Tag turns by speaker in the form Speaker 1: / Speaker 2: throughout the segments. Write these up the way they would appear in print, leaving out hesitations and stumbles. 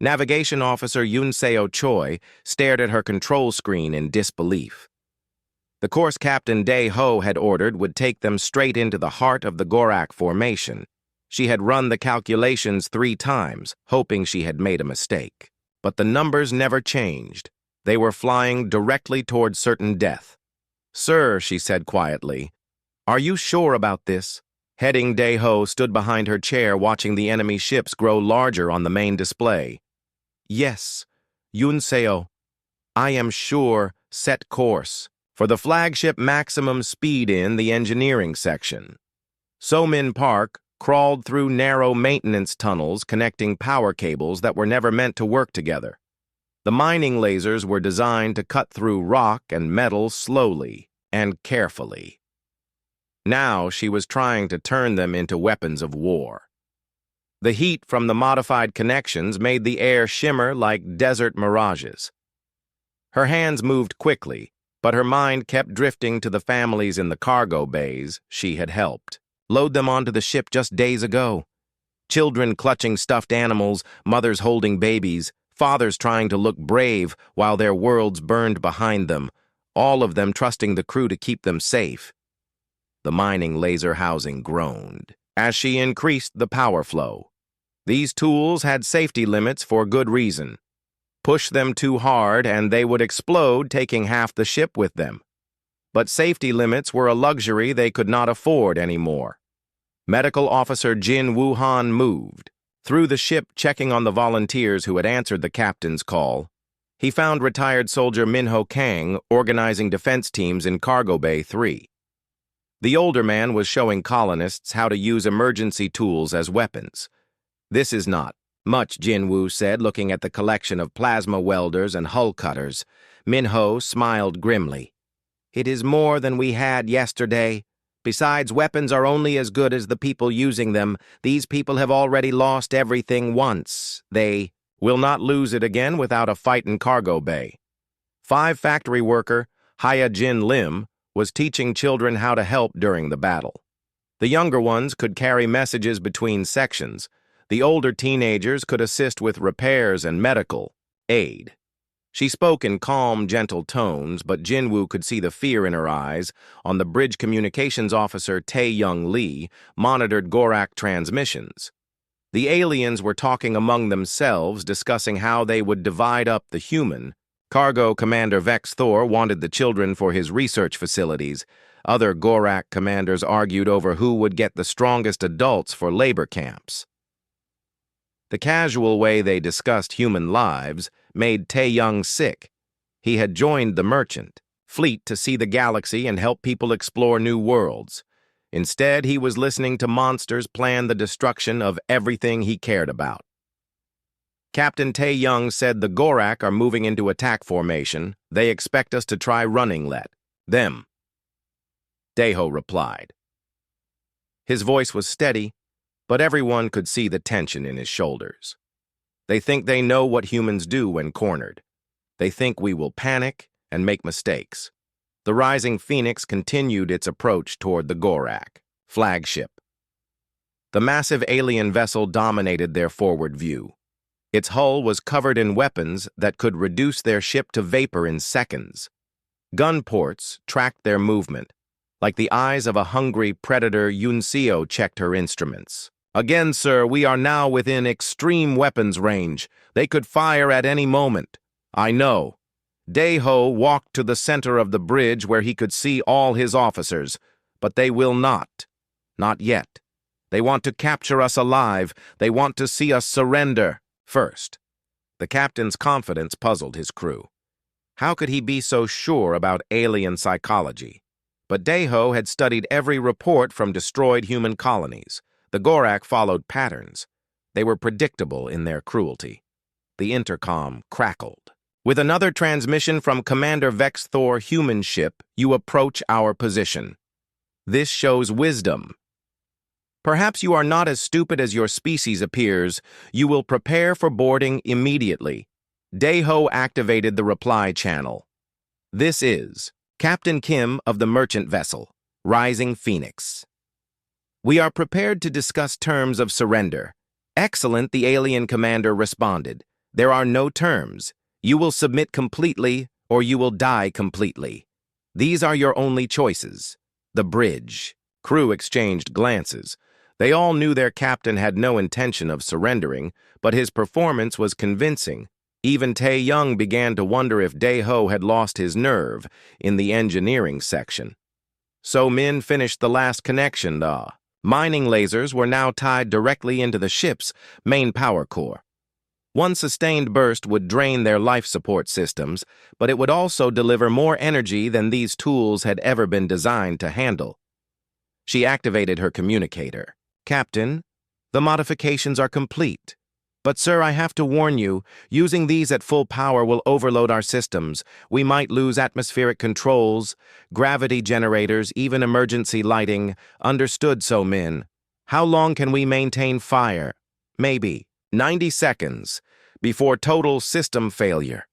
Speaker 1: Navigation Officer Yunseo Choi stared at her control screen in disbelief. The course Captain Dae-ho had ordered would take them straight into the heart of the Gorak formation. She had run the calculations 3 times, hoping she had made a mistake. But the numbers never changed. They were flying directly toward certain death. "Sir," she said quietly, "are you sure about this?" Heading Dae-ho stood behind her chair watching the enemy ships grow larger on the main display. "Yes, Yunseo. I am sure. Set course. For the flagship maximum speed in the engineering section." So-min Park crawled through narrow maintenance tunnels connecting power cables that were never meant to work together. The mining lasers were designed to cut through rock and metal slowly and carefully. Now she was trying to turn them into weapons of war. The heat from the modified connections made the air shimmer like desert mirages. Her hands moved quickly, but her mind kept drifting to the families in the cargo bays she had helped load them onto the ship just days ago. Children clutching stuffed animals, mothers holding babies, fathers trying to look brave while their worlds burned behind them, all of them trusting the crew to keep them safe. The mining laser housing groaned as she increased the power flow. These tools had safety limits for good reason. Push them too hard and they would explode, taking half the ship with them. But safety limits were a luxury they could not afford anymore. Medical Officer Jin Woo-han moved through the ship, checking on the volunteers who had answered the captain's call. He found retired soldier Minho Kang organizing defense teams in Cargo Bay 3. The older man was showing colonists how to use emergency tools as weapons. "This is not much," Jin Woo said, looking at the collection of plasma welders and hull cutters. Minho smiled grimly. "It is more than we had yesterday. Besides, weapons are only as good as the people using them. These people have already lost everything once. They will not lose it again without a fight in Cargo Bay." 5 factory worker Hya Jin Lim was teaching children how to help during the battle. The younger ones could carry messages between sections. The older teenagers could assist with repairs and medical aid. She spoke in calm, gentle tones, but Jinwoo could see the fear in her eyes. On the bridge, communications officer Tae-young Lee monitored Gorak transmissions. The aliens were talking among themselves, discussing how they would divide up the human. Cargo Commander Vex Thor wanted the children for his research facilities. Other Gorak commanders argued over who would get the strongest adults for labor camps. The casual way they discussed human lives made Tae-young sick. He had joined the merchant fleet to see the galaxy and help people explore new worlds. Instead, he was listening to monsters plan the destruction of everything he cared about. Captain Tae-young said the Gorak are moving into attack formation. They expect us to try running let them. Dae-ho replied. His voice was steady, but everyone could see the tension in his shoulders. They think they know what humans do when cornered. They think we will panic and make mistakes. The rising Phoenix continued its approach toward the Gorak flagship. The massive alien vessel dominated their forward view. Its hull was covered in weapons that could reduce their ship to vapor in seconds. Gun ports tracked their movement. Like the eyes of a hungry predator, Yunseo checked her instruments. "Again, sir, we are now within extreme weapons range. They could fire at any moment." "I know." Dae-ho walked to the center of the bridge where he could see all his officers. "But they will not. Not yet. They want to capture us alive. They want to see us surrender first." The captain's confidence puzzled his crew. How could he be so sure about alien psychology? But Dae-ho had studied every report from destroyed human colonies. The Gorak followed patterns. They were predictable in their cruelty. The intercom crackled. "With another transmission from Commander Vex Thor human ship, you approach our position. This shows wisdom. Perhaps you are not as stupid as your species appears. You will prepare for boarding immediately." Dae-ho activated the reply channel. "This is Captain Kim of the merchant vessel, Rising Phoenix. We are prepared to discuss terms of surrender." "Excellent," the alien commander responded. There are no terms. You will submit completely or you will die completely. These are your only choices. The bridge. Crew exchanged glances. They all knew their captain had no intention of surrendering, but his performance was convincing. Even Tae-young began to wonder if Dae-ho had lost his nerve in the engineering section. So Min finished the last connection, the mining lasers were now tied directly into the ship's main power core. One sustained burst would drain their life support systems, but it would also deliver more energy than these tools had ever been designed to handle. She activated her communicator. "Captain, the modifications are complete. But sir, I have to warn you, using these at full power will overload our systems. We might lose atmospheric controls, gravity generators, even emergency lighting. Understood, So Min. How long can we maintain fire? Maybe 90 seconds, before total system failure.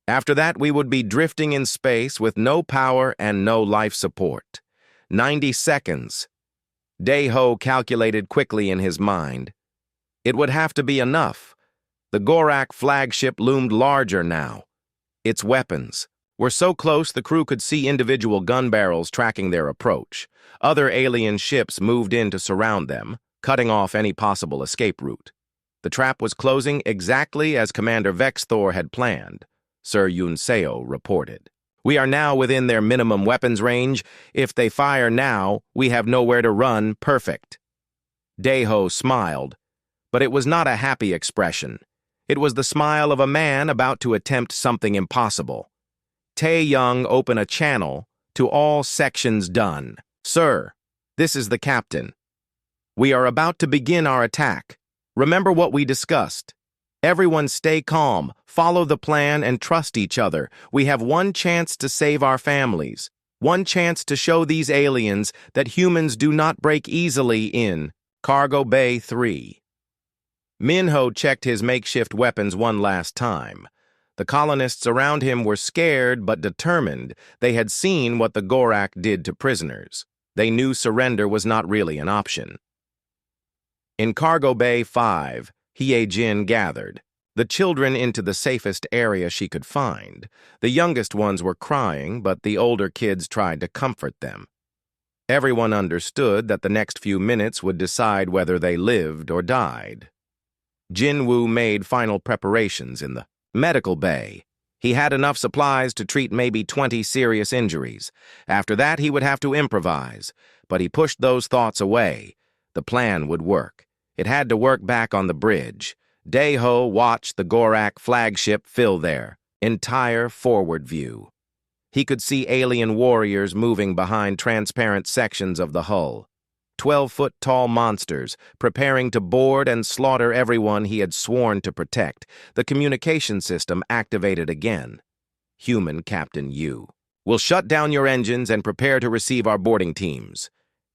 Speaker 1: After that, we would be drifting in space with no power and no life support. 90 seconds. Dae-ho calculated quickly in his mind. It would have to be enough. The Galactic flagship loomed larger now. Its weapons were so close the crew could see individual gun barrels tracking their approach. Other alien ships moved in to surround them, cutting off any possible escape route. The trap was closing exactly as Commander Vexthor had planned, Sir Yunseo reported. We are now within their minimum weapons range. If they fire now, we have nowhere to run. Perfect. Dae-ho smiled, but it was not a happy expression. It was the smile of a man about to attempt something impossible. Tae-young opened a channel to all sections done. Sir, this is the captain. We are about to begin our attack. Remember what we discussed. Everyone stay calm, follow the plan, and trust each other. We have one chance to save our families. One chance to show these aliens that humans do not break easily in Cargo Bay 3. Minho checked his makeshift weapons one last time. The colonists around him were scared but determined. They had seen what the Galactic did to prisoners. They knew surrender was not really an option. In Cargo Bay 5, Hye-jin gathered the children into the safest area she could find. The youngest ones were crying, but the older kids tried to comfort them. Everyone understood that the next few minutes would decide whether they lived or died. Jin-woo made final preparations in the medical bay. He had enough supplies to treat maybe 20 serious injuries. After that, he would have to improvise, but he pushed those thoughts away. The plan would work. It had to work back on the bridge. Dae-ho watched the Galactic flagship fill their entire forward view. He could see alien warriors moving behind transparent sections of the hull. 12-foot-tall monsters, preparing to board and slaughter everyone he had sworn to protect. The communication system activated again. Human Captain Yu will shut down your engines and prepare to receive our boarding teams.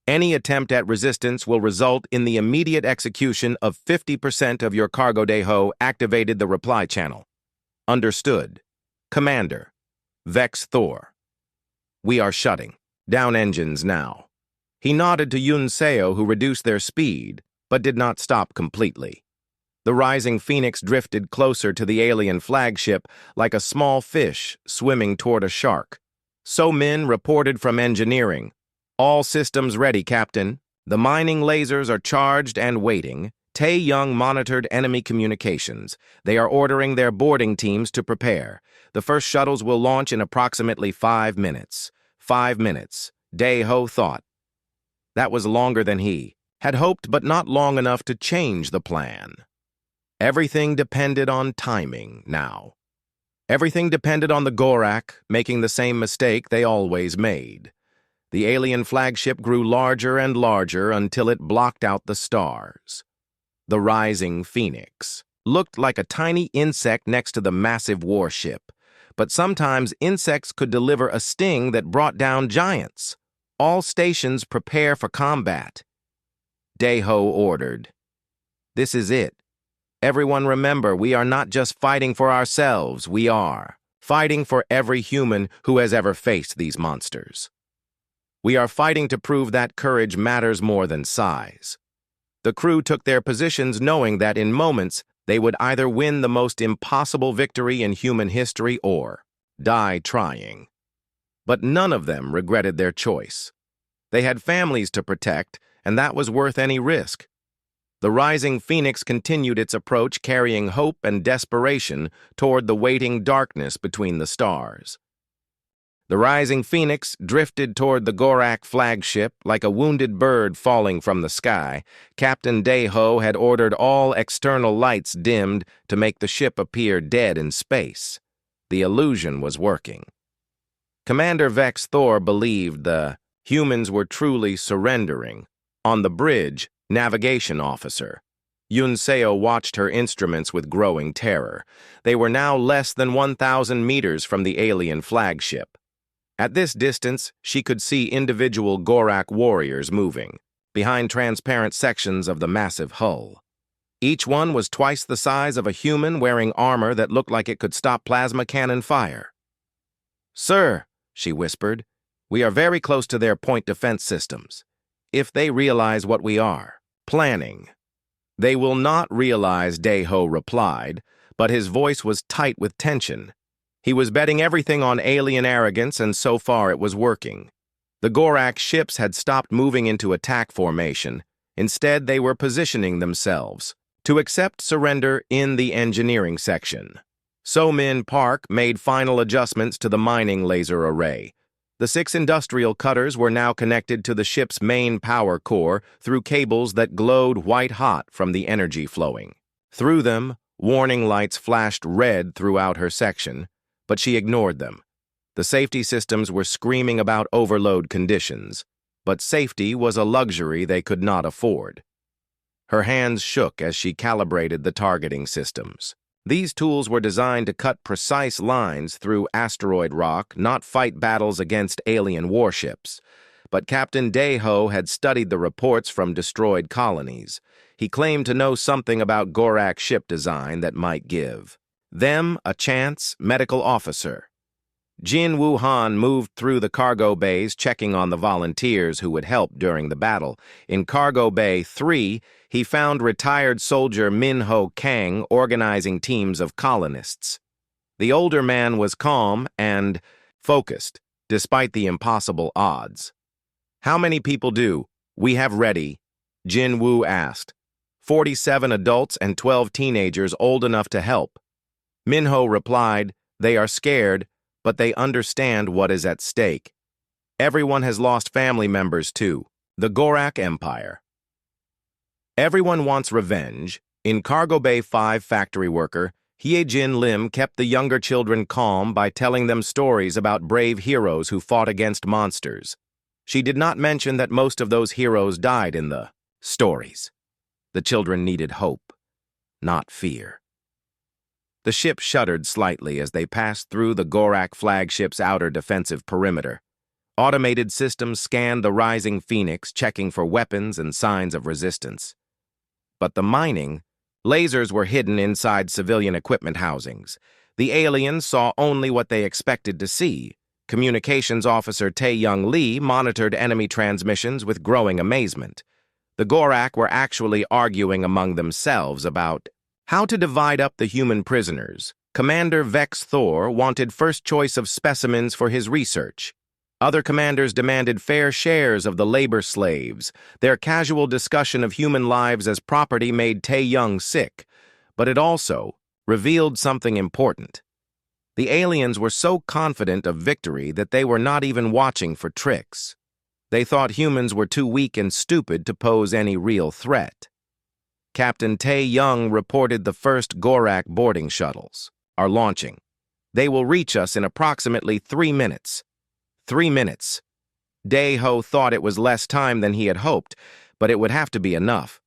Speaker 1: Any attempt at resistance will result in the immediate execution of 50% of your cargo. Dae-ho activated the reply channel. Understood. Commander, Vexthor. We are shutting down engines now. He nodded to Yunseo, who reduced their speed, but did not stop completely. The rising Phoenix drifted closer to the alien flagship like a small fish swimming toward a shark. So Min reported from engineering. All systems ready, Captain. The mining lasers are charged and waiting. Tae-young monitored enemy communications. They are ordering their boarding teams to prepare. The first shuttles will launch in approximately 5 minutes. 5 minutes, Dae-ho thought. That was longer than he had hoped, but not long enough to change the plan. Everything depended on timing now. Everything depended on the Galactic making the same mistake they always made. The alien flagship grew larger and larger until it blocked out the stars. The rising Phoenix looked like a tiny insect next to the massive warship, but sometimes insects could deliver a sting that brought down giants. All stations prepare for combat. Dae-ho ordered. This is it. Everyone remember, we are not just fighting for ourselves, we are fighting for every human who has ever faced these monsters. We are fighting to prove that courage matters more than size. The crew took their positions knowing that in moments They would either win the most impossible victory in human history or die trying. But none of them regretted their choice. They had families to protect, and that was worth any risk. The rising phoenix continued its approach, carrying hope and desperation toward the waiting darkness between the stars. The rising phoenix drifted toward the Gorak flagship like a wounded bird falling from the sky. Captain Day-Ho had ordered all external lights dimmed to make the ship appear dead in space. The illusion was working. Commander Vex Thor believed the humans were truly surrendering. On the bridge, navigation officer Yun Seo watched her instruments with growing terror. They were now less than 1,000 meters from the alien flagship. At this distance, she could see individual Gorak warriors moving, behind transparent sections of the massive hull. Each one was twice the size of a human, wearing armor that looked like it could stop plasma cannon fire. "Sir," she whispered, "we are very close to their point defense systems. If they realize what we are planning." "They will not realize," Day-Ho replied, but his voice was tight with tension. He was betting everything on alien arrogance, and so far it was working. The Gorak ships had stopped moving into attack formation. Instead, they were positioning themselves to accept surrender in the engineering section. So-Min Park made final adjustments to the mining laser array. The 6 industrial cutters were now connected to the ship's main power core through cables that glowed white-hot from the energy flowing. Through them, warning lights flashed red throughout her section, but she ignored them. The safety systems were screaming about overload conditions, but safety was a luxury they could not afford. Her hands shook as she calibrated the targeting systems. These tools were designed to cut precise lines through asteroid rock, not fight battles against alien warships. But Captain Day-Ho had studied the reports from destroyed colonies. He claimed to know something about Gorak ship design that might give them a chance. Medical officer Jin Wuhan moved through the cargo bays, checking on the volunteers who would help during the battle. In Cargo Bay 3, he found retired soldier Min-Ho Kang organizing teams of colonists. The older man was calm and focused, despite the impossible odds. "How many people do we have ready?" Jin Wu asked. 47 adults and 12 teenagers old enough to help. Min-Ho replied, "They are scared, but they understand what is at stake. Everyone has lost family members too." The Gorak Empire. Everyone wants revenge. In Cargo Bay 5 factory worker, Hye-Jin Lim kept the younger children calm by telling them stories about brave heroes who fought against monsters. She did not mention that most of those heroes died in the stories. The children needed hope, not fear. The ship shuddered slightly as they passed through the Gorak flagship's outer defensive perimeter. Automated systems scanned the rising phoenix, checking for weapons and signs of resistance. But the mining lasers were hidden inside civilian equipment housings. The aliens saw only what they expected to see. Communications officer Tae-Young Lee monitored enemy transmissions with growing amazement. The Gorak were actually arguing among themselves about how to divide up the human prisoners. Commander Vex Thor wanted first choice of specimens for his research. Other commanders demanded fair shares of the labor slaves. Their casual discussion of human lives as property made Tae-Young sick, but it also revealed something important. The aliens were so confident of victory that they were not even watching for tricks. They thought humans were too weak and stupid to pose any real threat. Captain Tae-Young reported the first Gorak boarding shuttles are launching. They will reach us in approximately 3 minutes. 3 minutes. Day-Ho thought it was less time than he had hoped, but it would have to be enough.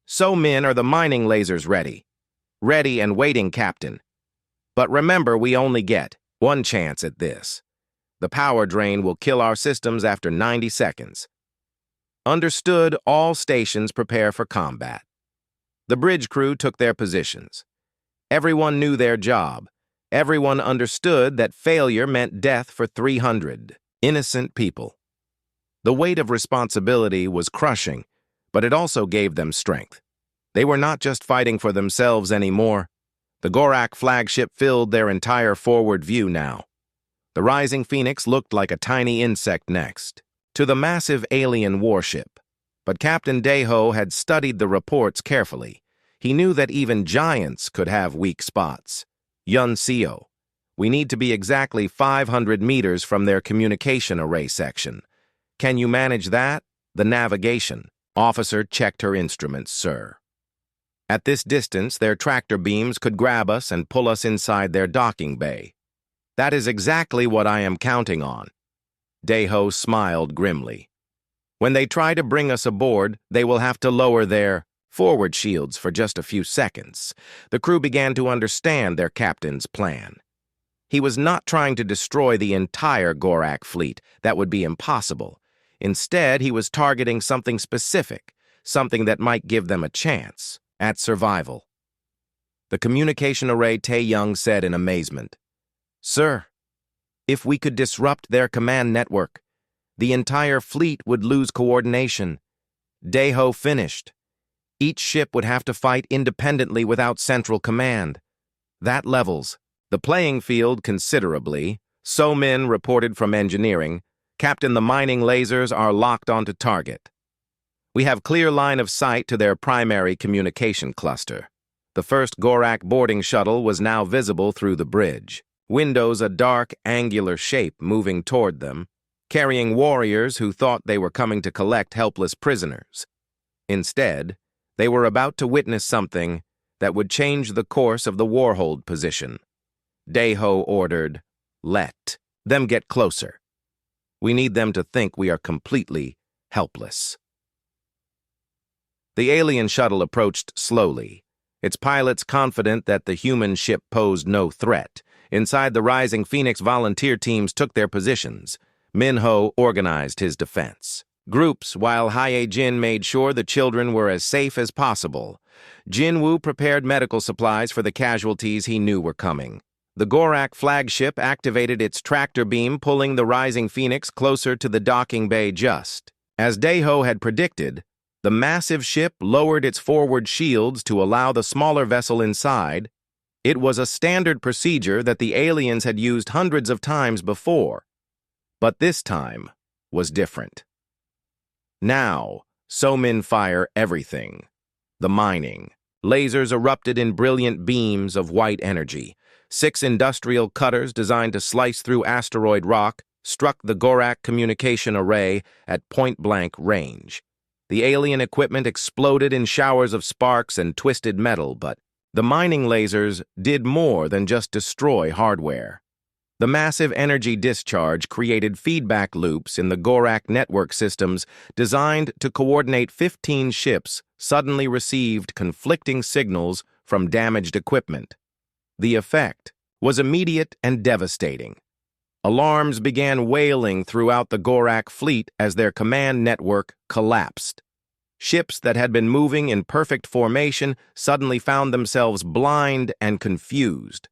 Speaker 1: So-Min, are the mining lasers ready? Ready and waiting, Captain. But remember, we only get one chance at this. The power drain will kill our systems after 90 seconds. Understood. All stations prepare for combat. The bridge crew took their positions. Everyone knew their job. Everyone understood that failure meant death for 300 innocent people. The weight of responsibility was crushing, but it also gave them strength. They were not just fighting for themselves anymore. The Gorak flagship filled their entire forward view now. The rising Phoenix looked like a tiny insect next to the massive alien warship. But Captain Deho had studied the reports carefully. He knew that even giants could have weak spots. Yun Seo, we need to be exactly 500 meters from their communication array section. Can you manage that? The navigation officer checked her instruments, sir. At this distance, their tractor beams could grab us and pull us inside their docking bay. That is exactly what I am counting on. Deho smiled grimly. When they try to bring us aboard, they will have to lower their forward shields for just a few seconds. The crew began to understand their captain's plan. He was not trying to destroy the entire Gorak fleet. That would be impossible. Instead, he was targeting something specific, something that might give them a chance at survival. The communication array Tae-young said in amazement. Sir, if we could disrupt their command network, the entire fleet would lose coordination. Deho finished. Each ship would have to fight independently without central command. That levels the playing field considerably. So Min reported from engineering. Captain, the mining lasers are locked onto target. We have clear line of sight to their primary communication cluster. The first Gorak boarding shuttle was now visible through the bridge. Windows a dark, angular shape moving toward them, carrying warriors who thought they were coming to collect helpless prisoners. Instead, they were about to witness something that would change the course of the warhold position. Deho ordered, "Let them get closer. We need them to think we are completely helpless." The alien shuttle approached slowly, its pilots confident that the human ship posed no threat. Inside the rising Phoenix volunteer teams took their positions. Minho organized his defense. Groups, while Hae-jin made sure the children were as safe as possible. Jin-woo prepared medical supplies for the casualties he knew were coming. The Gorak flagship activated its tractor beam, pulling the rising Phoenix closer to the docking bay just. As Deho had predicted, the massive ship lowered its forward shields to allow the smaller vessel inside. It was a standard procedure that the aliens had used hundreds of times before. But this time was different. Now, So-min fire everything. The mining. Lasers erupted in brilliant beams of white energy. 6 industrial cutters designed to slice through asteroid rock struck the Gorak communication array at point-blank range. The alien equipment exploded in showers of sparks and twisted metal, but the mining lasers did more than just destroy hardware. The massive energy discharge created feedback loops in the Gorak network systems designed to coordinate 15 ships suddenly received conflicting signals from damaged equipment. The effect was immediate and devastating. Alarms began wailing throughout the Gorak fleet as their command network collapsed. Ships that had been moving in perfect formation suddenly found themselves blind and confused.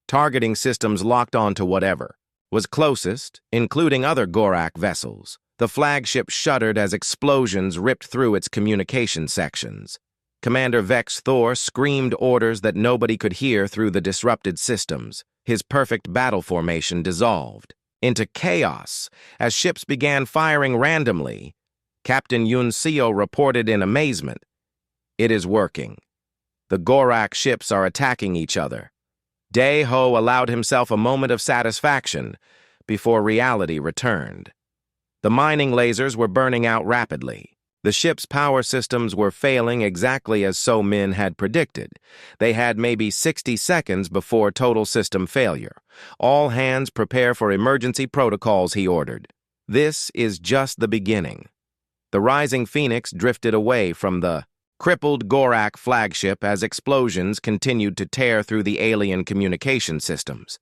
Speaker 1: Targeting systems locked onto whatever was closest, including other Gorak vessels. The flagship shuddered as explosions ripped through its communication sections. Commander Vex Thor screamed orders that nobody could hear through the disrupted systems. His perfect battle formation dissolved into chaos as ships began firing randomly. Captain Yun Seo reported in amazement. It is working. The Gorak ships are attacking each other. Deho allowed himself a moment of satisfaction before reality returned. The mining lasers were burning out rapidly. The ship's power systems were failing exactly as So-min had predicted. They had maybe 60 seconds before total system failure. All hands prepare for emergency protocols, he ordered. This is just the beginning. The rising Phoenix drifted away from the crippled Gorak flagship as explosions continued to tear through the alien communication systems.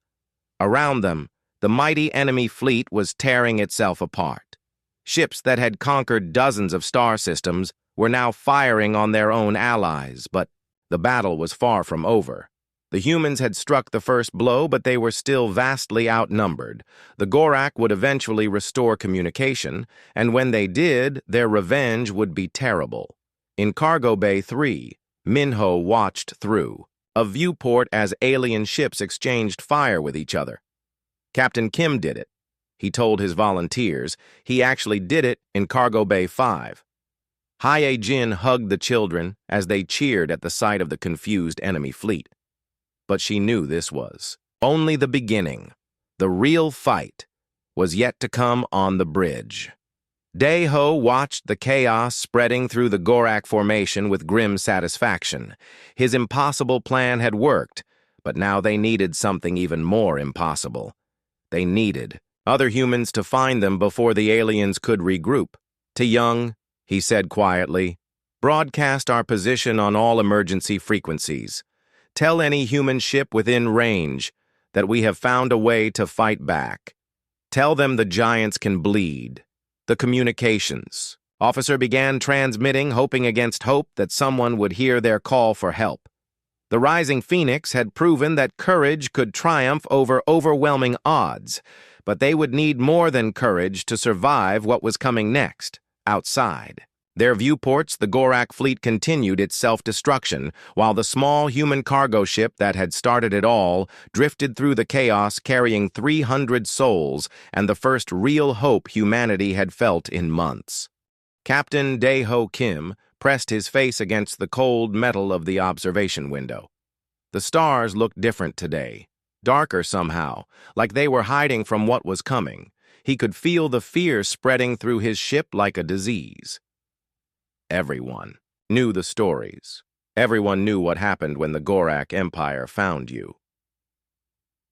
Speaker 1: Around them, the mighty enemy fleet was tearing itself apart. Ships that had conquered dozens of star systems were now firing on their own allies, but the battle was far from over. The humans had struck the first blow, but they were still vastly outnumbered. The Gorak would eventually restore communication, and when they did, their revenge would be terrible. In Cargo Bay 3, Minho watched through a viewport as alien ships exchanged fire with each other. Captain Kim did it. He told his volunteers. He actually did it in Cargo Bay 5. Hae-jin hugged the children as they cheered at the sight of the confused enemy fleet. But she knew this was only the beginning. The real fight was yet to come on the bridge. Dae-ho watched the chaos spreading through the Gorak formation with grim satisfaction. His impossible plan had worked, but now they needed something even more impossible. They needed other humans to find them before the aliens could regroup. Tae-young, he said quietly, broadcast our position on all emergency frequencies. Tell any human ship within range that we have found a way to fight back. Tell them the giants can bleed. The communications officer began transmitting, hoping against hope that someone would hear their call for help. The rising phoenix had proven that courage could triumph over overwhelming odds, but they would need more than courage to survive what was coming next, outside. Their viewports, the Gorak fleet continued its self-destruction, while the small human cargo ship that had started it all drifted through the chaos carrying 300 souls and the first real hope humanity had felt in months. Captain Dae-ho Kim pressed his face against the cold metal of the observation window. The stars looked different today, darker somehow, like they were hiding from what was coming. He could feel the fear spreading through his ship like a disease. Everyone knew the stories. Everyone knew what happened when the Gorak Empire found you.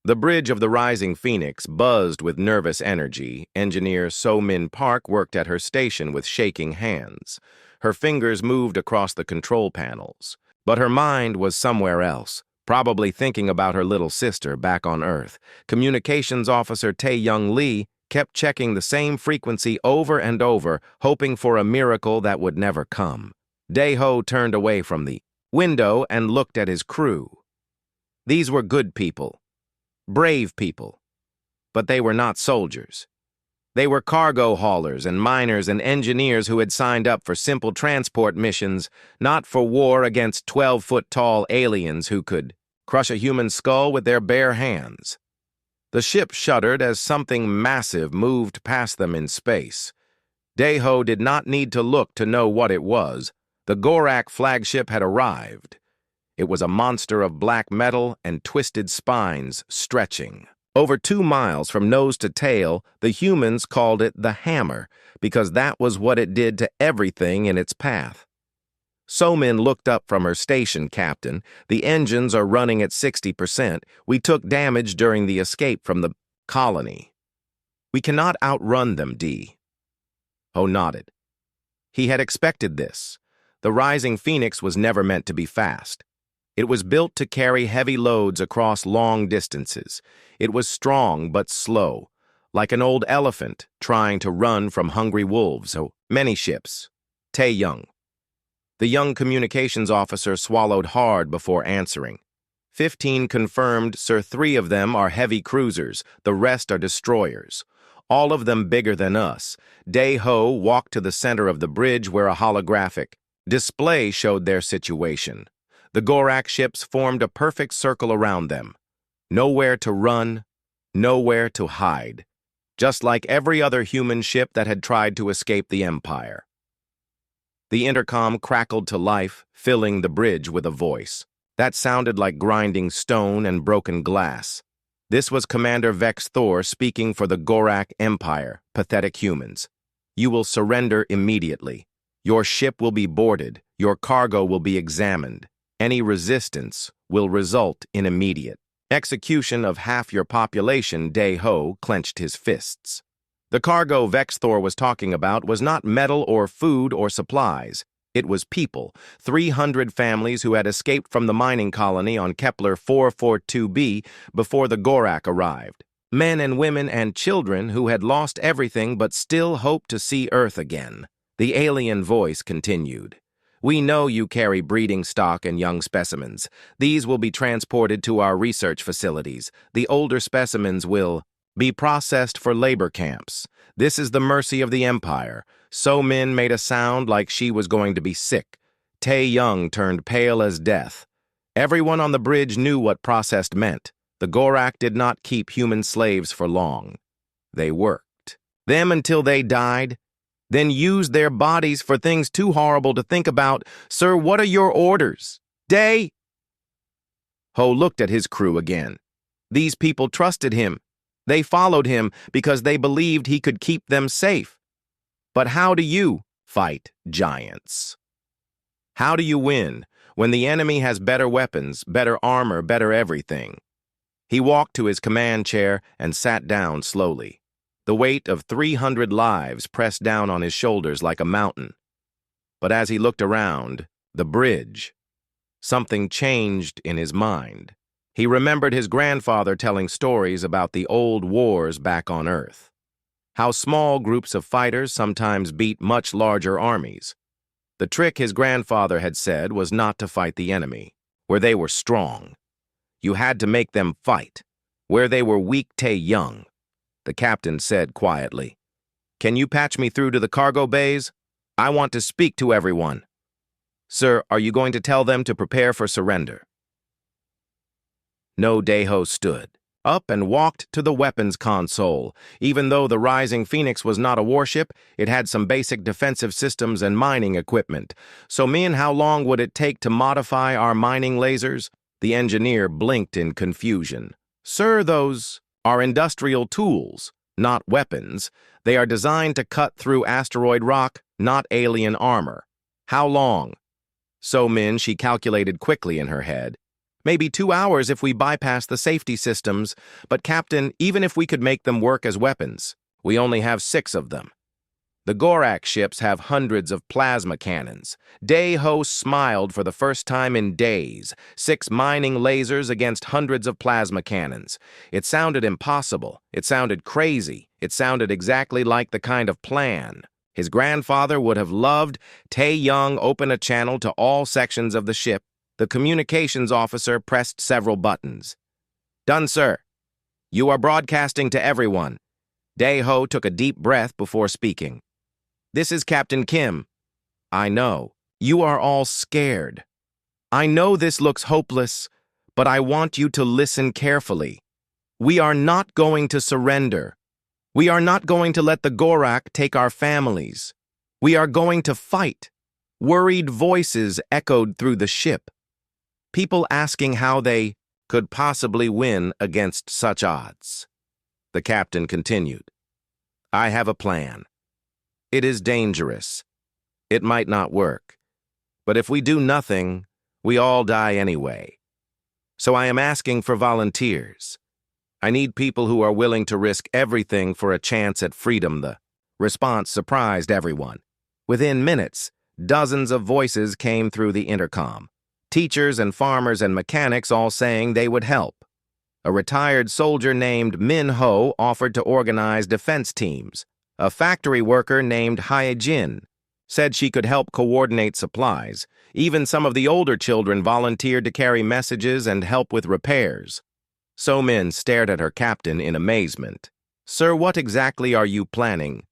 Speaker 1: The bridge of the Rising Phoenix buzzed with nervous energy. Engineer So-min Park worked at her station with shaking hands. Her fingers moved across the control panels, but her mind was somewhere else, probably thinking about her little sister back on Earth. Communications officer Tae-young Lee kept checking the same frequency over and over, hoping for a miracle that would never come. Dae-ho turned away from the window and looked at his crew. These were good people, brave people, but they were not soldiers. They were cargo haulers and miners and engineers who had signed up for simple transport missions, not for war against 12-foot-tall aliens who could crush a human skull with their bare hands. The ship shuddered as something massive moved past them in space. Dae-ho did not need to look to know what it was. The Gorak flagship had arrived. It was a monster of black metal and twisted spines stretching. Over 2 miles from nose to tail, the humans called it the Hammer because that was what it did to everything in its path. So-min looked up from her station. Captain, the engines are running at 60%. We took damage during the escape from the colony. We cannot outrun them, D. Ho nodded. He had expected this. The Rising Phoenix was never meant to be fast. It was built to carry heavy loads across long distances. It was strong but slow, like an old elephant trying to run from hungry wolves. So many ships. Tae-young. The young communications officer swallowed hard before answering. 15 confirmed, sir. 3 of them are heavy cruisers. The rest are destroyers. All of them bigger than us. Dae-ho walked to the center of the bridge where a holographic display showed their situation. The Gorak ships formed a perfect circle around them. Nowhere to run, nowhere to hide. Just like every other human ship that had tried to escape the Empire. The intercom crackled to life, filling the bridge with a voice. That sounded like grinding stone and broken glass. This was Commander Vex Thor speaking for the Gorak Empire, pathetic humans. You will surrender immediately. Your ship will be boarded. Your cargo will be examined. Any resistance will result in immediate execution of half your population. Dae-ho clenched his fists. The cargo Vex Thor was talking about was not metal or food or supplies. It was people, 300 families who had escaped from the mining colony on Kepler 442b before the Gorak arrived. Men and women and children who had lost everything but still hoped to see Earth again. The alien voice continued. We know you carry breeding stock and young specimens. These will be transported to our research facilities. The older specimens will be processed for labor camps. This is the mercy of the Empire. So-min made a sound like she was going to be sick. Tae-young turned pale as death. Everyone on the bridge knew what processed meant. The Gorak did not keep human slaves for long. They worked them until they died, then used their bodies for things too horrible to think about. Sir, what are your orders? Day? Ho looked at his crew again. These people trusted him. They followed him because they believed he could keep them safe. But how do you fight giants? How do you win when the enemy has better weapons, better armor, better everything? He walked to his command chair and sat down slowly. The weight of 300 lives pressed down on his shoulders like a mountain. But as he looked around, the bridge, something changed in his mind. He remembered his grandfather telling stories about the old wars back on Earth. How small groups of fighters sometimes beat much larger armies. The trick his grandfather had said was not to fight the enemy, where they were strong. You had to make them fight, where they were weak. Tae-young, the captain said quietly. Can you patch me through to the cargo bays? I want to speak to everyone. Sir, are you going to tell them to prepare for surrender? No. Daeho stood up and walked to the weapons console. Even though the Rising Phoenix was not a warship, it had some basic defensive systems and mining equipment. So Min, how long would it take to modify our mining lasers? The engineer blinked in confusion. Sir, those are industrial tools, not weapons. They are designed to cut through asteroid rock, not alien armor. How long? So Min, she calculated quickly in her head. Maybe 2 hours if we bypass the safety systems, but Captain, even if we could make them work as weapons, we only have 6 of them. The Gorak ships have hundreds of plasma cannons. Daeho smiled for the first time in days. 6 mining lasers against hundreds of plasma cannons. It sounded impossible. It sounded crazy. It sounded exactly like the kind of plan his grandfather would have loved. Tae-young opened a channel to all sections of the ship. The communications officer pressed several buttons. Done, sir. You are broadcasting to everyone. Daeho took a deep breath before speaking. This is Captain Kim. I know. You are all scared. I know this looks hopeless, but I want you to listen carefully. We are not going to surrender. We are not going to let the Gorak take our families. We are going to fight. Worried voices echoed through the ship. People asking how they could possibly win against such odds. The captain continued. I have a plan. It is dangerous. It might not work. But if we do nothing, we all die anyway. So I am asking for volunteers. I need people who are willing to risk everything for a chance at freedom. The response surprised everyone. Within minutes, dozens of voices came through the intercom. Teachers and farmers and mechanics all saying they would help. A retired soldier named Min Ho offered to organize defense teams. A factory worker named Hae-jin said she could help coordinate supplies. Even some of the older children volunteered to carry messages and help with repairs. So Min stared at her captain in amazement. Sir, what exactly are you planning?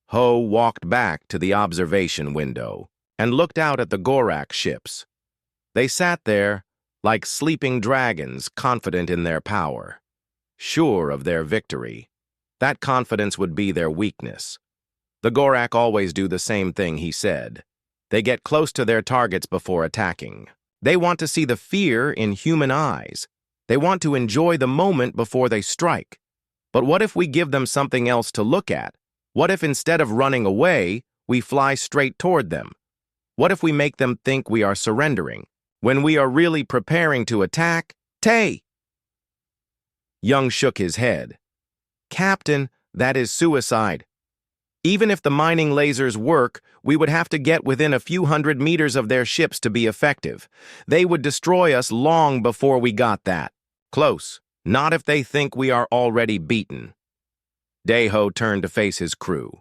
Speaker 1: Ho walked back to the observation window and looked out at the Gorak ships. They sat there like sleeping dragons, confident in their power, sure of their victory. That confidence would be their weakness. The Gorak always do the same thing, he said. They get close to their targets before attacking. They want to see the fear in human eyes. They want to enjoy the moment before they strike. But what if we give them something else to look at? What if instead of running away, we fly straight toward them? What if we make them think we are surrendering, when we are really preparing to attack? Young shook his head. Captain, that is suicide. Even if the mining lasers work, we would have to get within a few hundred meters of their ships to be effective. They would destroy us long before we got that close. Not if they think we are already beaten. Daeho turned to face his crew.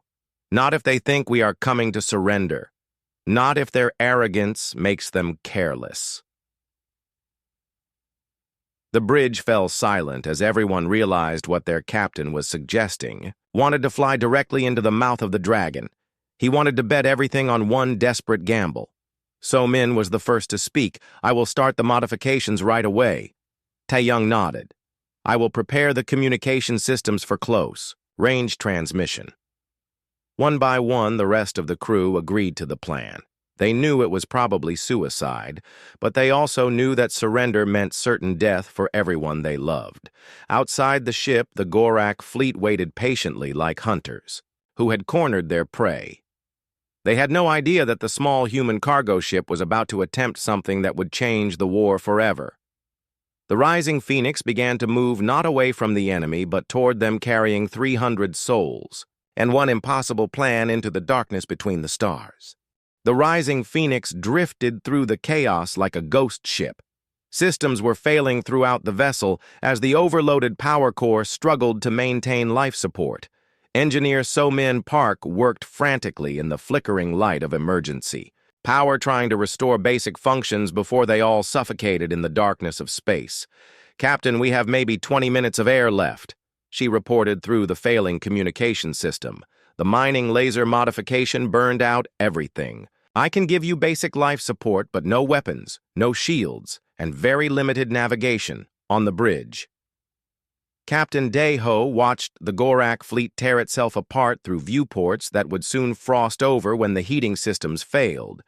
Speaker 1: Not if they think we are coming to surrender. Not if their arrogance makes them careless. The bridge fell silent as everyone realized what their captain was suggesting. Wanted to fly directly into the mouth of the dragon. He wanted to bet everything on one desperate gamble. So-min was the first to speak. "I will start the modifications right away." Tae-young nodded. "I will prepare the communication systems for close range transmission." One by one, the rest of the crew agreed to the plan. They knew it was probably suicide, but they also knew that surrender meant certain death for everyone they loved. Outside the ship, the Gorak fleet waited patiently like hunters, who had cornered their prey. They had no idea that the small human cargo ship was about to attempt something that would change the war forever. The rising Phoenix began to move not away from the enemy, but toward them, carrying 300 souls, and one impossible plan into the darkness between the stars. The rising Phoenix drifted through the chaos like a ghost ship. Systems were failing throughout the vessel as the overloaded power core struggled to maintain life support. Engineer So-min Park worked frantically in the flickering light of emergency, power trying to restore basic functions before they all suffocated in the darkness of space. "Captain, we have maybe 20 minutes of air left," she reported through the failing communication system. "The mining laser modification burned out everything. I can give you basic life support, but no weapons, no shields, and very limited navigation on the bridge." Captain Dae-ho watched the Gorak fleet tear itself apart through viewports that would soon frost over when the heating systems failed.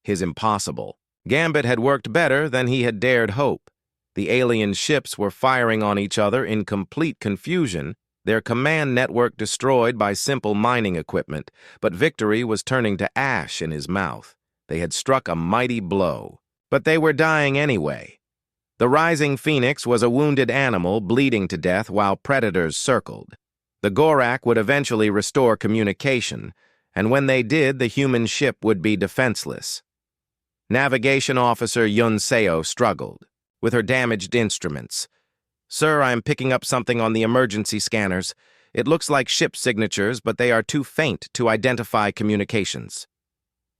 Speaker 1: His impossible gambit had worked better than he had dared hope. The alien ships were firing on each other in complete confusion, their command network destroyed by simple mining equipment, but victory was turning to ash in his mouth. They had struck a mighty blow, but they were dying anyway. The rising Phoenix was a wounded animal bleeding to death while predators circled. The Gorak would eventually restore communication, and when they did, the human ship would be defenseless. Navigation Officer Yun Seo struggled with her damaged instruments. "Sir, I am picking up something on the emergency scanners. It looks like ship signatures, but they are too faint to identify communications."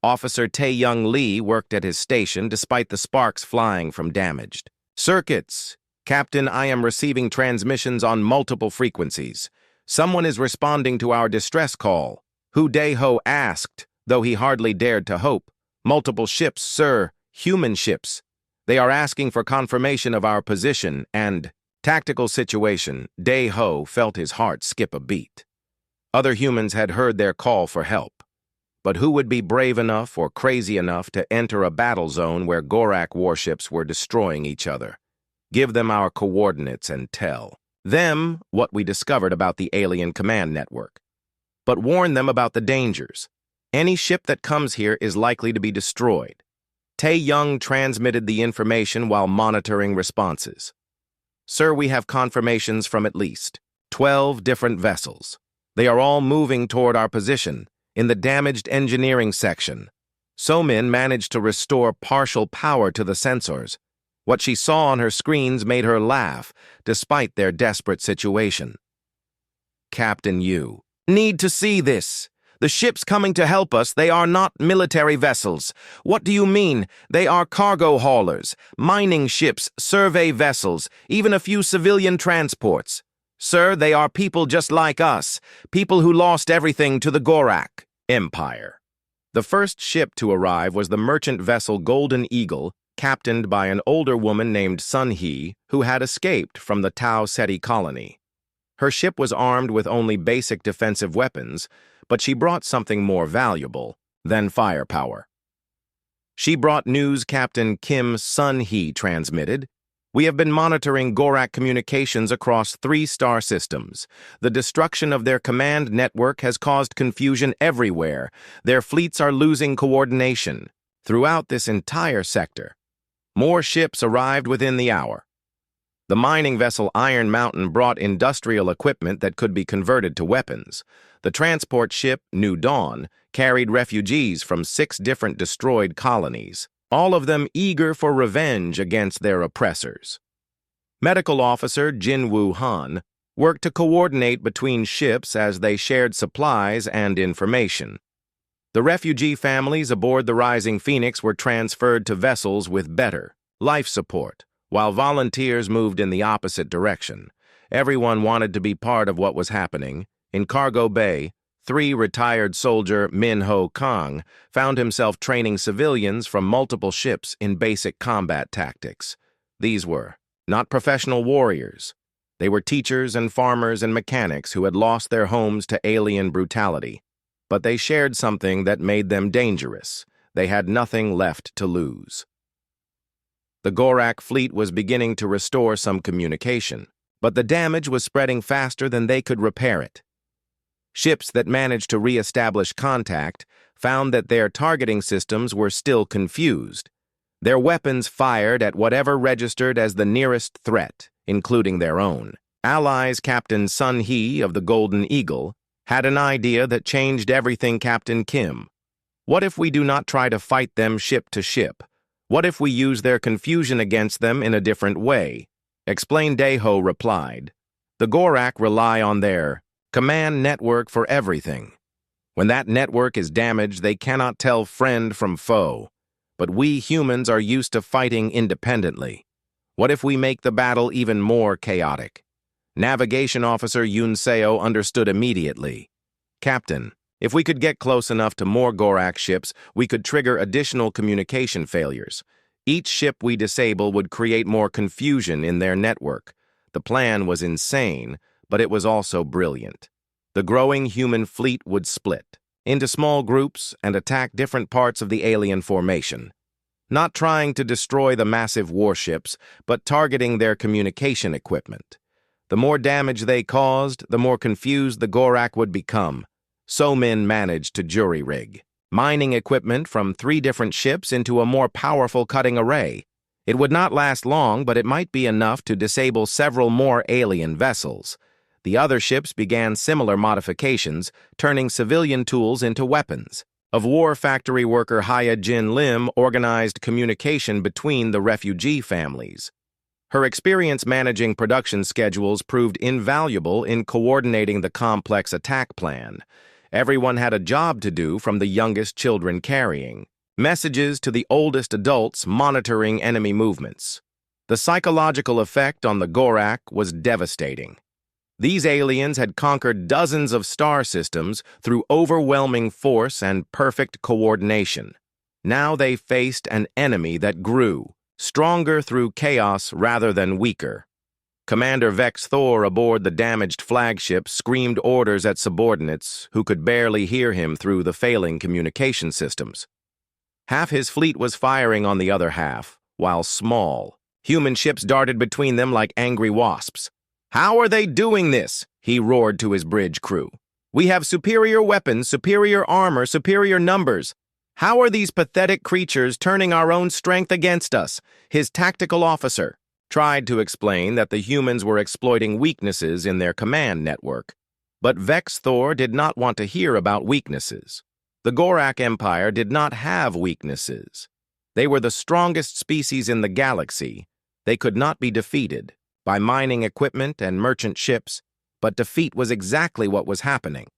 Speaker 1: Officer Tae-young Lee worked at his station despite the sparks flying from damaged circuits. "Captain, I am receiving transmissions on multiple frequencies. Someone is responding to our distress call," Hu Dae-ho asked, though he hardly dared to hope. "Multiple ships, sir, human ships. They are asking for confirmation of our position and tactical situation." Dae-ho felt his heart skip a beat. Other humans had heard their call for help. But who would be brave enough or crazy enough to enter a battle zone where Gorak warships were destroying each other? "Give them our coordinates and tell them what we discovered about the alien command network. But warn them about the dangers. Any ship that comes here is likely to be destroyed." Tae-young transmitted the information while monitoring responses. "Sir, we have confirmations from at least 12 different vessels. They are all moving toward our position in the damaged engineering section." So-min managed to restore partial power to the sensors. What she saw on her screens made her laugh, despite their desperate situation. "Captain, you need to see this. The ships coming to help us, they are not military vessels." "What do you mean?" "They are cargo haulers, mining ships, survey vessels, even a few civilian transports. Sir, they are people just like us, people who lost everything to the Gorak Empire." The first ship to arrive was the merchant vessel Golden Eagle, captained by an older woman named Sun-hee, who had escaped from the Tau Ceti colony. Her ship was armed with only basic defensive weapons, but she brought something more valuable than firepower. She brought news Captain Kim Sun-hee transmitted. "We have been monitoring Gorak communications across 3 star systems. The destruction of their command network has caused confusion everywhere. Their fleets are losing coordination throughout this entire sector." More ships arrived within the hour. The mining vessel Iron Mountain brought industrial equipment that could be converted to weapons. The transport ship New Dawn carried refugees from 6 different destroyed colonies, all of them eager for revenge against their oppressors. Medical Officer Jin Woo Han worked to coordinate between ships as they shared supplies and information. The refugee families aboard the Rising Phoenix were transferred to vessels with better life support, while volunteers moved in the opposite direction. Everyone wanted to be part of what was happening. In Cargo Bay, 3 retired soldier Min Ho Kang found himself training civilians from multiple ships in basic combat tactics. These were not professional warriors. They were teachers and farmers and mechanics who had lost their homes to alien brutality. But they shared something that made them dangerous. They had nothing left to lose. The Gorak fleet was beginning to restore some communication, but the damage was spreading faster than they could repair it. Ships that managed to re-establish contact found that their targeting systems were still confused. Their weapons fired at whatever registered as the nearest threat, including their own. Allies Captain Sun Hee of the Golden Eagle had an idea that changed everything. Captain Kim, what if we do not try to fight them ship to ship? What if we use their confusion against them in a different way? Explain. Daeho replied. The Gorak rely on their command network for everything. When that network is damaged, they cannot tell friend from foe. But we humans are used to fighting independently. What if we make the battle even more chaotic? Navigation Officer Yoon Seo understood immediately. Captain, if we could get close enough to more Gorak ships, we could trigger additional communication failures. Each ship we disable would create more confusion in their network. The plan was insane, but it was also brilliant. The growing human fleet would split into small groups and attack different parts of the alien formation, not trying to destroy the massive warships, but targeting their communication equipment. The more damage they caused, the more confused the Gorak would become. So Min managed to jury-rig mining equipment from 3 different ships into a more powerful cutting array. It would not last long, but it might be enough to disable several more alien vessels. The other ships began similar modifications, turning civilian tools into weapons. Of war factory worker Haya Jin Lim organized communication between the refugee families. Her experience managing production schedules proved invaluable in coordinating the complex attack plan. Everyone had a job to do, from the youngest children carrying messages to the oldest adults monitoring enemy movements. The psychological effect on the Gorak was devastating. These aliens had conquered dozens of star systems through overwhelming force and perfect coordination. Now they faced an enemy that grew, stronger through chaos rather than weaker. Commander Vex Thor aboard the damaged flagship screamed orders at subordinates who could barely hear him through the failing communication systems. Half his fleet was firing on the other half, while small human ships darted between them like angry wasps. "How are they doing this?" he roared to his bridge crew. "We have superior weapons, superior armor, superior numbers. How are these pathetic creatures turning our own strength against us?" His tactical officer tried to explain that the humans were exploiting weaknesses in their command network. But Vex Thor did not want to hear about weaknesses. The Gorak Empire did not have weaknesses. They were the strongest species in the galaxy. They could not be defeated by mining equipment and merchant ships, but defeat was exactly what was happening.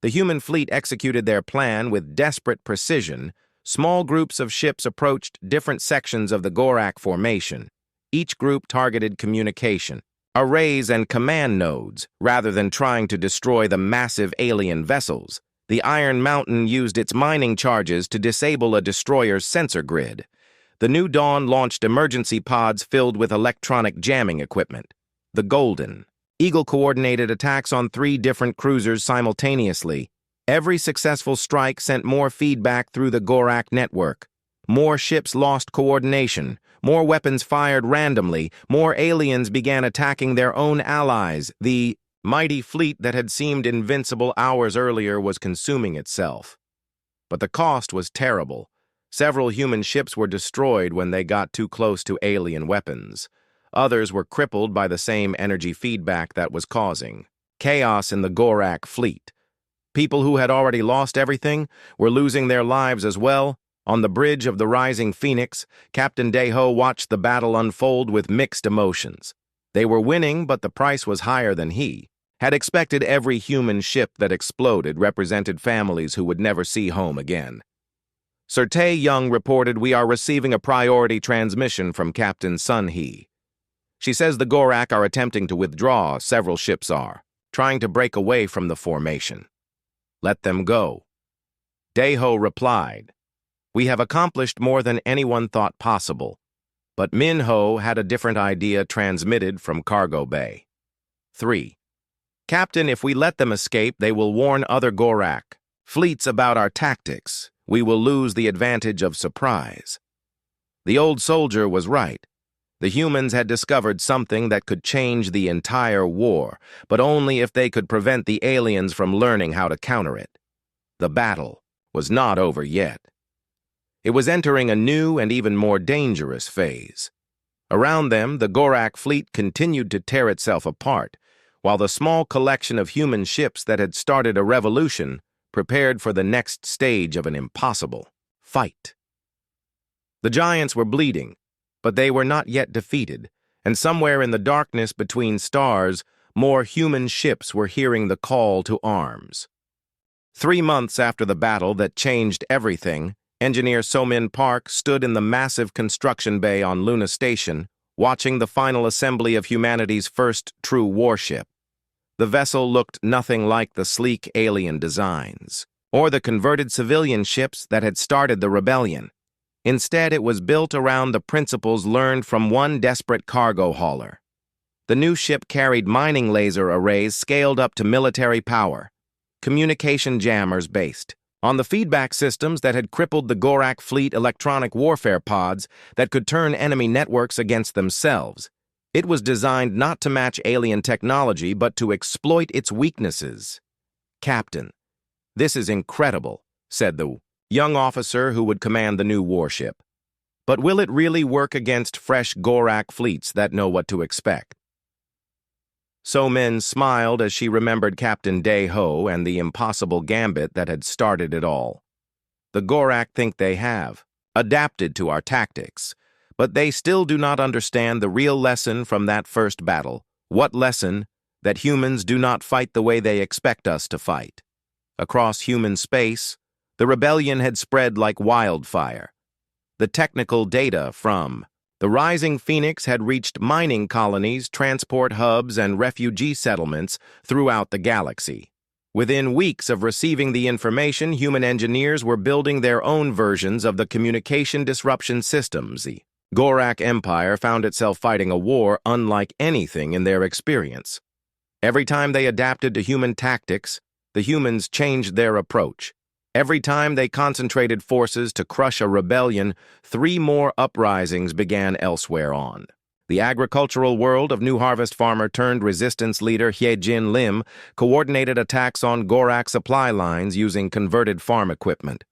Speaker 1: The human fleet executed their plan with desperate precision. Small groups of ships approached different sections of the Gorak formation. Each group targeted communication, arrays, and command nodes, rather than trying to destroy the massive alien vessels. The Iron Mountain used its mining charges to disable a destroyer's sensor grid. The New Dawn launched emergency pods filled with electronic jamming equipment. The Golden Eagle coordinated attacks on 3 different cruisers simultaneously. Every successful strike sent more feedback through the Gorak network. More ships lost coordination. More weapons fired randomly. More aliens began attacking their own allies. The mighty fleet that had seemed invincible hours earlier was consuming itself. But the cost was terrible. Several human ships were destroyed when they got too close to alien weapons. Others were crippled by the same energy feedback that was causing chaos in the Gorak fleet. People who had already lost everything were losing their lives as well. On the bridge of the Rising Phoenix, Captain Daeho watched the battle unfold with mixed emotions. They were winning, but the price was higher than he had expected. Every human ship that exploded represented families who would never see home again. Sir Tae Young reported, "We are receiving a priority transmission from Captain Sun Hee. She says the Gorak are attempting to withdraw. Several ships are trying to break away from the formation." Let them go. Dae-ho replied, "We have accomplished more than anyone thought possible." But Min-ho had a different idea transmitted from cargo bay. 3. Captain, if we let them escape, they will warn other Gorak fleets about our tactics. We will lose the advantage of surprise. The old soldier was right. The humans had discovered something that could change the entire war, but only if they could prevent the aliens from learning how to counter it. The battle was not over yet. It was entering a new and even more dangerous phase. Around them, the Gorak fleet continued to tear itself apart, while the small collection of human ships that had started a revolution prepared for the next stage of an impossible fight. The giants were bleeding, but they were not yet defeated, and somewhere in the darkness between stars, more human ships were hearing the call to arms. 3 months after the battle that changed everything, Engineer So-min Park stood in the massive construction bay on Luna Station, watching the final assembly of humanity's first true warship. The vessel looked nothing like the sleek alien designs, or the converted civilian ships that had started the rebellion. Instead, it was built around the principles learned from one desperate cargo hauler. The new ship carried mining laser arrays scaled up to military power, communication jammers based on the feedback systems that had crippled the Gorak fleet electronic warfare pods that could turn enemy networks against themselves. It was designed not to match alien technology, but to exploit its weaknesses. "Captain, this is incredible," said the young officer who would command the new warship. "But will it really work against fresh Gorak fleets that know what to expect?" So-min smiled as she remembered Captain Dae-ho and the impossible gambit that had started it all. "The Gorak think they have adapted to our tactics, but they still do not understand the real lesson from that first battle." "What lesson?" "That humans do not fight the way they expect us to fight." Across human space, the rebellion had spread like wildfire. The technical data from the Rising Phoenix had reached mining colonies, transport hubs, and refugee settlements throughout the galaxy. Within weeks of receiving the information, human engineers were building their own versions of the communication disruption systems. The Gorak Empire found itself fighting a war unlike anything in their experience. Every time they adapted to human tactics, the humans changed their approach. Every time they concentrated forces to crush a rebellion, 3 more uprisings began elsewhere on. The agricultural world of New Harvest farmer-turned-resistance leader Hye-jin Lim coordinated attacks on Gorak supply lines using converted farm equipment.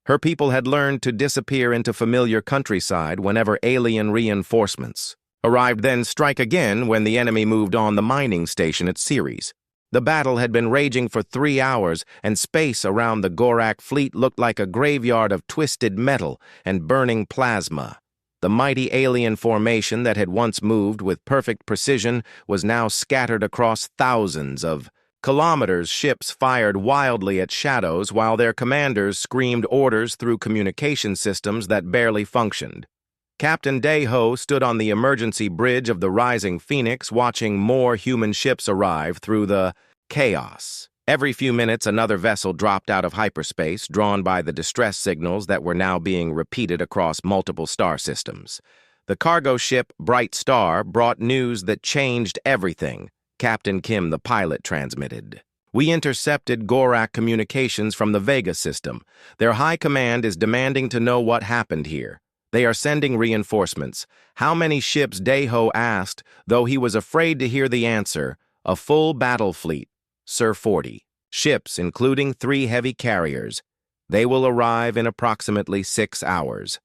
Speaker 1: Her people had learned to disappear into familiar countryside whenever alien reinforcements arrived, then strike again when the enemy moved on the mining station at Ceres. The battle had been raging for 3 hours, and space around the Gorak fleet looked like a graveyard of twisted metal and burning plasma. The mighty alien formation that had once moved with perfect precision was now scattered across thousands of kilometers. Ships fired wildly at shadows while their commanders screamed orders through communication systems that barely functioned. Captain Dae-ho stood on the emergency bridge of the Rising Phoenix, watching more human ships arrive through the chaos. Every few minutes, another vessel dropped out of hyperspace, drawn by the distress signals that were now being repeated across multiple star systems. The cargo ship, Bright Star, brought news that changed everything. Captain Kim, the pilot, transmitted. "We intercepted Gorak communications from the Vega system. Their high command is demanding to know what happened here. They are sending reinforcements." How many ships? Dae-ho asked, though he was afraid to hear the answer. "A full battle fleet, Sir. 40 ships, including 3 heavy carriers. They will arrive in approximately 6 hours.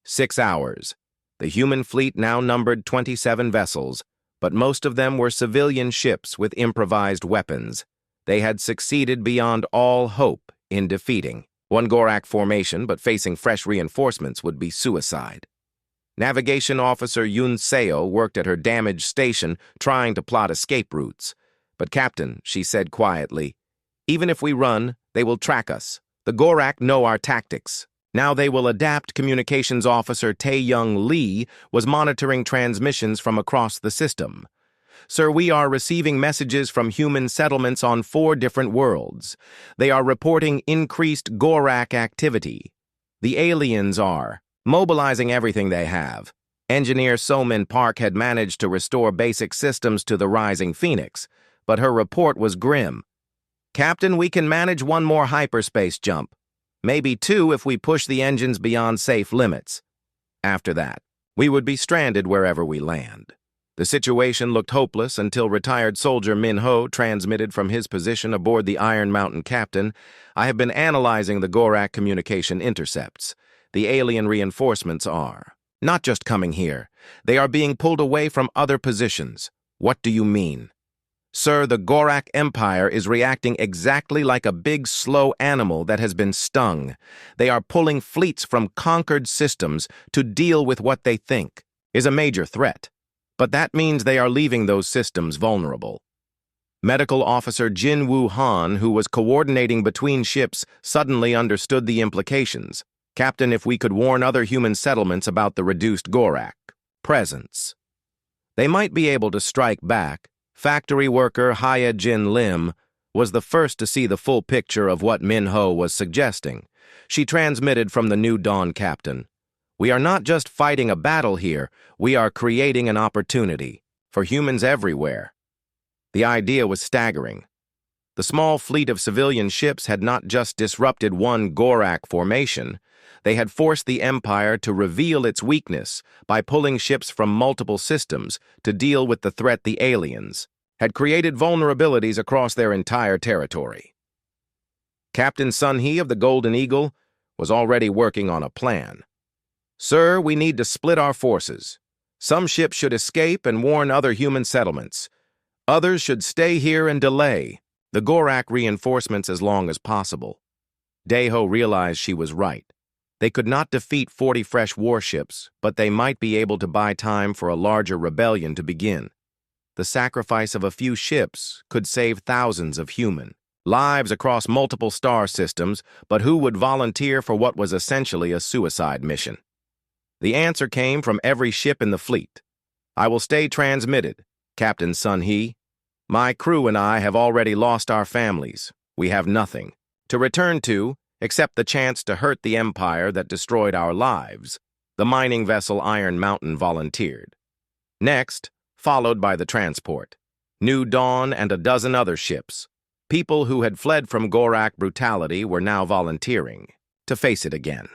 Speaker 1: 6 hours. The human fleet now numbered 27 vessels, but most of them were civilian ships with improvised weapons. They had succeeded beyond all hope in defeating one Gorak formation, but facing fresh reinforcements would be suicide. Navigation Officer Yoon Seo worked at her damaged station trying to plot escape routes. "But Captain," she said quietly, "even if we run, they will track us. The Gorak know our tactics. Now they will adapt." Communications Officer Tae-young Lee was monitoring transmissions from across the system. Sir, we are receiving messages from human settlements on 4 different worlds. They are reporting increased Gorak activity. The aliens are mobilizing everything they have. Engineer Somin Park had managed to restore basic systems to the Rising Phoenix, but her report was grim. Captain, we can manage 1 more hyperspace jump. Maybe 2 if we push the engines beyond safe limits. After that, we would be stranded wherever we land. The situation looked hopeless until retired soldier Min Ho transmitted from his position aboard the Iron Mountain. Captain, I have been analyzing the Gorak communication intercepts. The alien reinforcements are not just coming here. They are being pulled away from other positions. What do you mean? Sir, the Gorak Empire is reacting exactly like a big, slow animal that has been stung. They are pulling fleets from conquered systems to deal with what they think is a major threat. But that means they are leaving those systems vulnerable. Medical Officer Jin Woo Han, who was coordinating between ships, suddenly understood the implications. Captain, if we could warn other human settlements about the reduced Gorak presence, they might be able to strike back. Factory worker Haya Jin Lim was the first to see the full picture of what Min Ho was suggesting. She transmitted from the New Dawn. Captain, we are not just fighting a battle here, we are creating an opportunity for humans everywhere. The idea was staggering. The small fleet of civilian ships had not just disrupted one Gorak formation, they had forced the Empire to reveal its weakness by pulling ships from multiple systems to deal with the threat. The aliens had created vulnerabilities across their entire territory. Captain Sun Hee of the Golden Eagle was already working on a plan. Sir, we need to split our forces. Some ships should escape and warn other human settlements. Others should stay here and delay the Gorak reinforcements as long as possible. Daeho realized she was right. They could not defeat 40 fresh warships, but they might be able to buy time for a larger rebellion to begin. The sacrifice of a few ships could save thousands of human lives across multiple star systems, but who would volunteer for what was essentially a suicide mission? The answer came from every ship in the fleet. I will stay transmitted, Captain Sun Hee. My crew and I have already lost our families. We have nothing to return to except the chance to hurt the empire that destroyed our lives. The mining vessel Iron Mountain volunteered. Next, followed by the transport, New Dawn and a dozen other ships. People who had fled from Gorak brutality were now volunteering to face it again.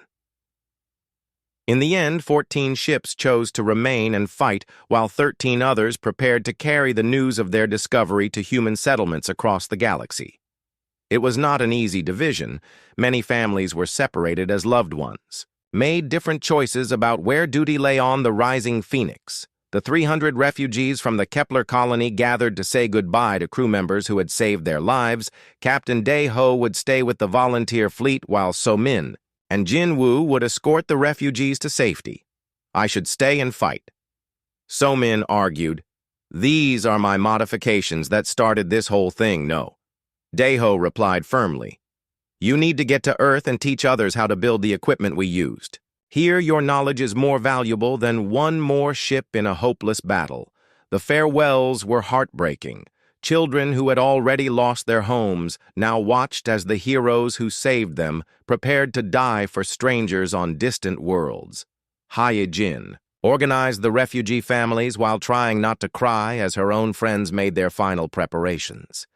Speaker 1: In the end, 14 ships chose to remain and fight, while 13 others prepared to carry the news of their discovery to human settlements across the galaxy. It was not an easy division. Many families were separated as loved ones, made different choices about where duty lay on the Rising Phoenix. The 300 refugees from the Kepler colony gathered to say goodbye to crew members who had saved their lives. Captain Daeho would stay with the volunteer fleet while So-min and Jin Woo would escort the refugees to safety. I should stay and fight. So-min argued, "These are my modifications that started this whole thing, no." Daeho replied firmly, "You need to get to Earth and teach others how to build the equipment we used. Here your knowledge is more valuable than one more ship in a hopeless battle." The farewells were heartbreaking. Children who had already lost their homes now watched as the heroes who saved them prepared to die for strangers on distant worlds. Hye Jin organized the refugee families while trying not to cry as her own friends made their final preparations.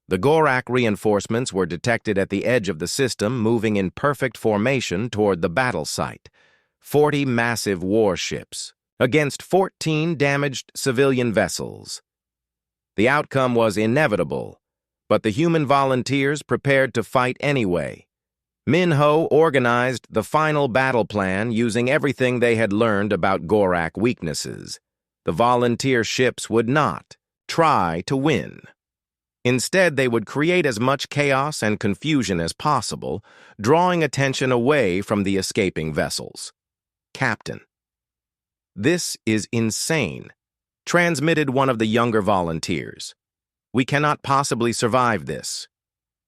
Speaker 1: The Gorak reinforcements were detected at the edge of the system, moving in perfect formation toward the battle site. 40 massive warships against 14 damaged civilian vessels. The outcome was inevitable, but the human volunteers prepared to fight anyway. Min Ho organized the final battle plan using everything they had learned about Gorak weaknesses. The volunteer ships would not try to win. Instead, they would create as much chaos and confusion as possible, drawing attention away from the escaping vessels. "Captain, this is insane," transmitted one of the younger volunteers. "We cannot possibly survive this."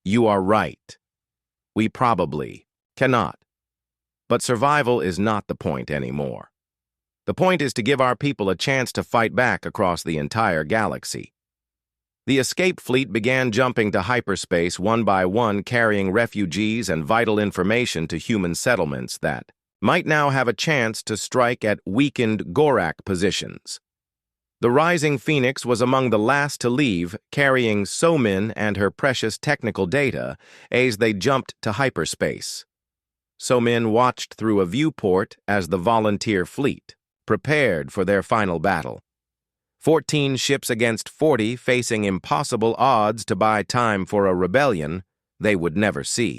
Speaker 1: "You are right. We probably cannot. But survival is not the point anymore. The point is to give our people a chance to fight back across the entire galaxy. The escape fleet began jumping to hyperspace one by one, carrying refugees and vital information to human settlements that might now have a chance to strike at weakened Gorak positions. The Rising Phoenix was among the last to leave, carrying So-Min and her precious technical data as they jumped to hyperspace. So-Min watched through a viewport as the volunteer fleet prepared for their final battle. 14 ships against 40, facing impossible odds to buy time for a rebellion they would never see.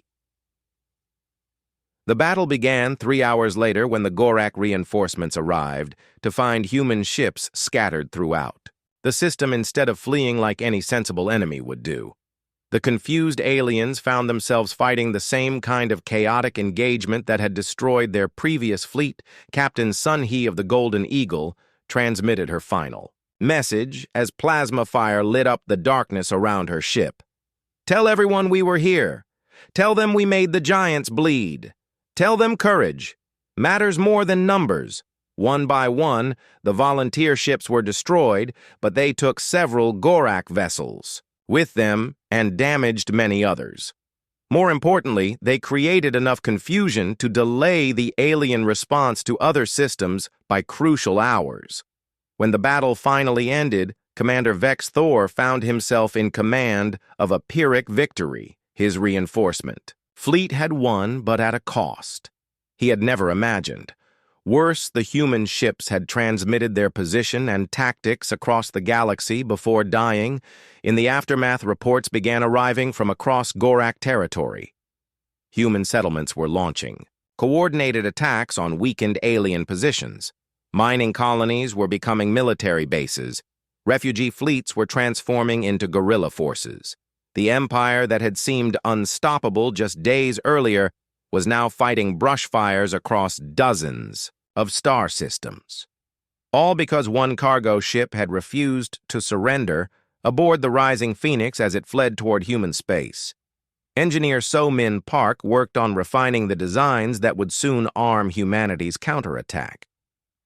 Speaker 1: The battle began 3 hours later when the Gorak reinforcements arrived to find human ships scattered throughout. The system instead of fleeing like any sensible enemy would do. The confused aliens found themselves fighting the same kind of chaotic engagement that had destroyed their previous fleet. Captain Sun-Hee of the Golden Eagle transmitted her final message as plasma fire lit up the darkness around her ship. "Tell everyone we were here. Tell them we made the giants bleed. Tell them courage matters more than numbers." One by one, the volunteer ships were destroyed, but they took several Gorak vessels with them and damaged many others. More importantly, they created enough confusion to delay the alien response to other systems by crucial hours. When the battle finally ended, Commander Vex Thor found himself in command of a Pyrrhic victory, his reinforcement fleet had won, but at a cost he had never imagined. Worse, the human ships had transmitted their position and tactics across the galaxy before dying. In the aftermath, reports began arriving from across Gorak territory. Human settlements were launching coordinated attacks on weakened alien positions. Mining colonies were becoming military bases. Refugee fleets were transforming into guerrilla forces. The empire that had seemed unstoppable just days earlier was now fighting brush fires across dozens of star systems. All because one cargo ship had refused to surrender aboard the Rising Phoenix as it fled toward human space. Engineer So-Min Park worked on refining the designs that would soon arm humanity's counterattack.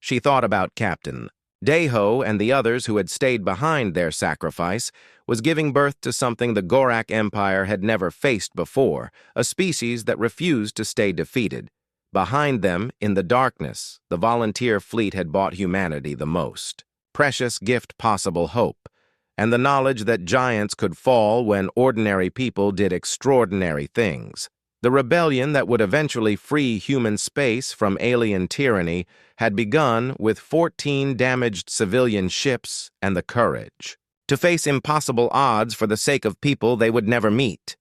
Speaker 1: She thought about Captain Daeho and the others who had stayed behind. Their sacrifice was giving birth to something the Gorak Empire had never faced before, a species that refused to stay defeated. Behind them, in the darkness, the volunteer fleet had bought humanity the most precious gift possible: hope, and the knowledge that giants could fall when ordinary people did extraordinary things. The rebellion that would eventually free human space from alien tyranny had begun with 14 damaged civilian ships and the courage to face impossible odds for the sake of people they would never meet.